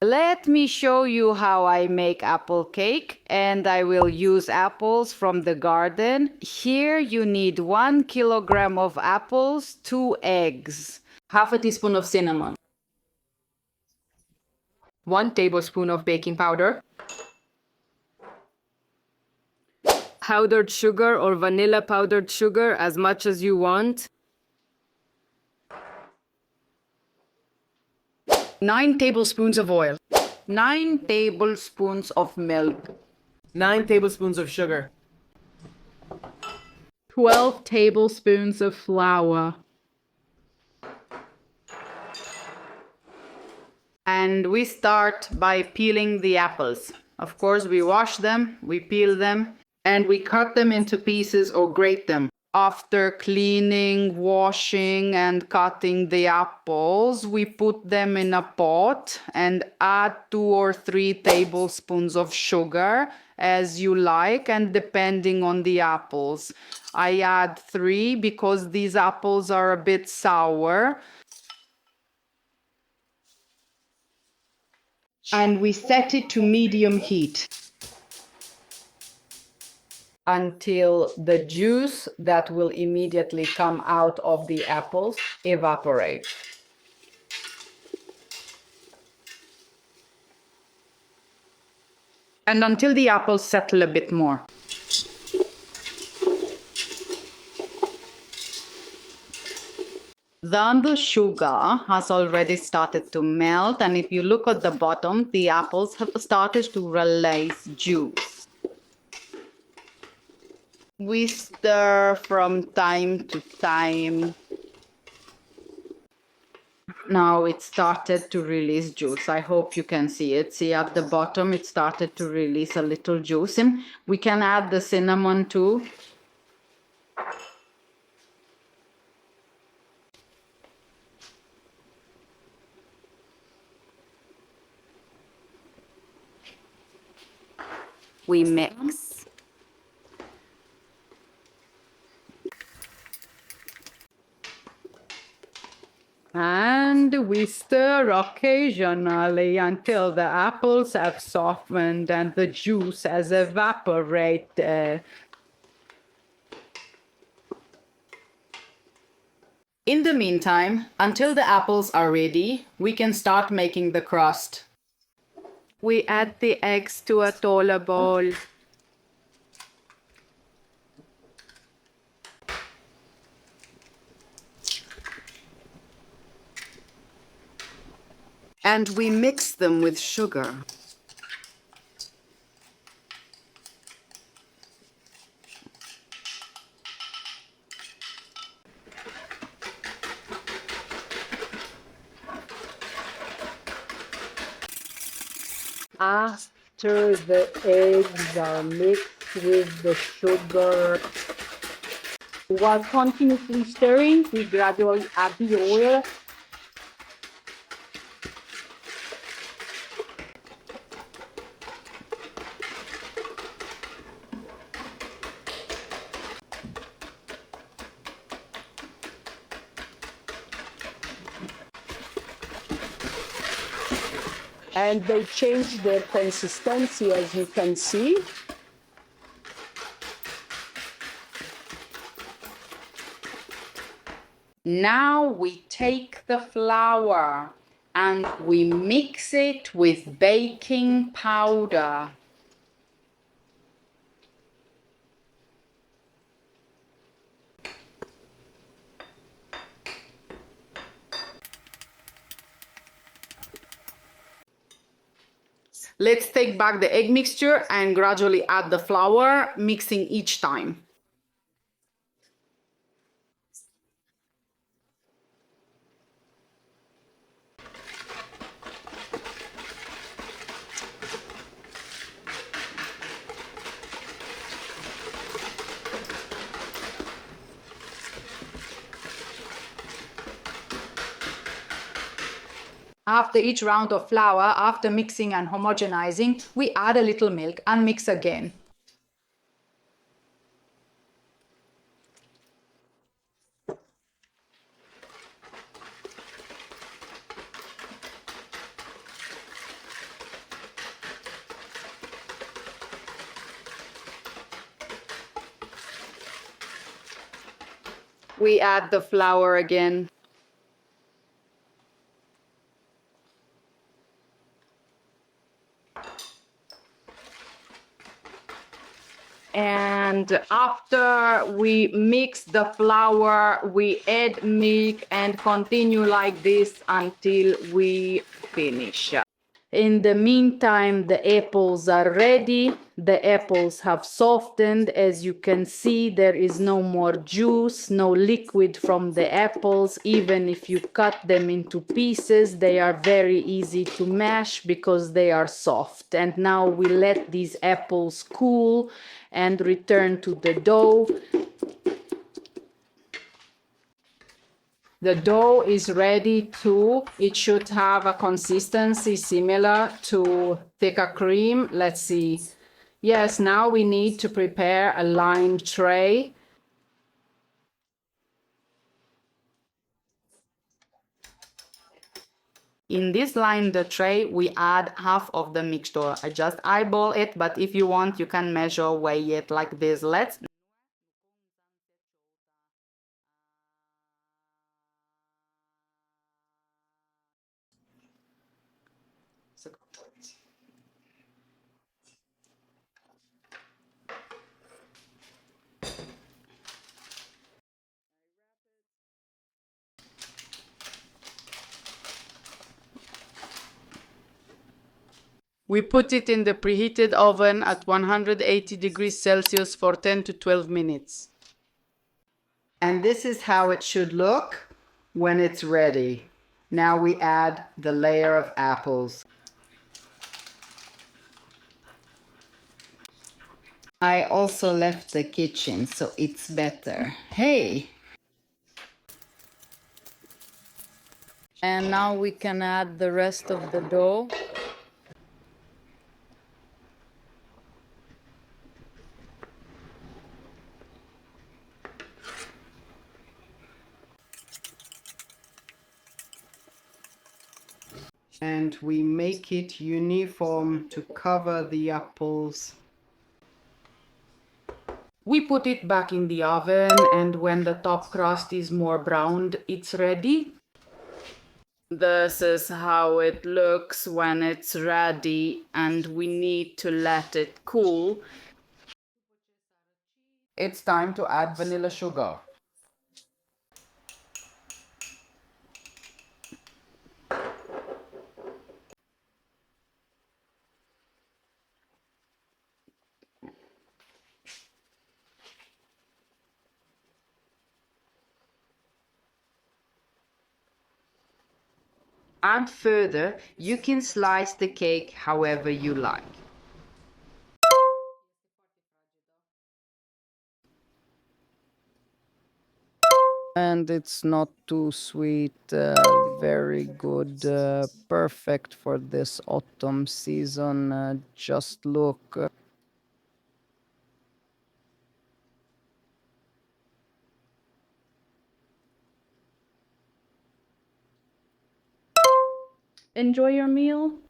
Let me show you how I make apple cake, and I will use apples from the garden. Here you need 1 kilogram of apples, 2 eggs, half a teaspoon of cinnamon, 1 tablespoon of baking powder, powdered sugar or vanilla powdered sugar, as much as you want, 9 tablespoons of oil, 9 tablespoons of milk, 9 tablespoons of sugar, 12 tablespoons of flour. And we start by peeling the apples. Of course, we wash them, we peel them, and we cut them into pieces or grate them. After cleaning, washing, and cutting the apples, we put them in a pot and add 2 or 3 tablespoons of sugar as you like and depending on the apples. I add 3 because these apples are a bit sour. And we set it to medium heat until the juice that will immediately come out of the apples evaporates. And until the apples settle a bit more. Then the sugar has already started to melt, and if you look at the bottom, the apples have started to release juice. We stir from time to time. Now it started to release juice. I hope you can see it. See at the bottom, it started to release a little juice. And we can add the cinnamon too. We mix. And we stir occasionally until the apples have softened and the juice has evaporated. In the meantime, until the apples are ready, we can start making the crust. We add the eggs to a taller bowl. And we mix them with sugar. after the eggs are mixed with the sugar. While continuously stirring, we gradually add the oil. And they change their consistency, as you can see. Now we take the flour and we mix it with baking powder. Let's take back the egg mixture and gradually add the flour, mixing each time. After each round of flour, after mixing and homogenizing, we add a little milk and mix again. We add the flour again. And after we mix the flour, we add milk and continue like this until we finish. In the meantime, the apples are ready. The apples have softened. As you can see, there is no more juice, no liquid from the apples. Even if you cut them into pieces, they are very easy to mash because they are soft. And now we let these apples cool and return to the dough. The dough is ready too. It should have a consistency similar to thicker cream. Let's see. Yes, now we need to prepare a lined tray. In this lined tray, we add half of the mixture. I just eyeball it, but if you want, you can measure, weigh it like this. Let's We put it in the preheated oven at 180 degrees Celsius for 10 to 12 minutes. And this is how it should look when it's ready. Now we add the layer of apples. I also left the kitchen, so it's better. Hey! And now we can add the rest of the dough. And we make it uniform to cover the apples. We put it back in the oven, and when the top crust is more browned, it's ready. This is how it looks when it's ready, and we need to let it cool. It's time to add vanilla sugar. And further, you can slice the cake however you like. And it's not too sweet, very good, perfect for this autumn season. Just look. Enjoy your meal.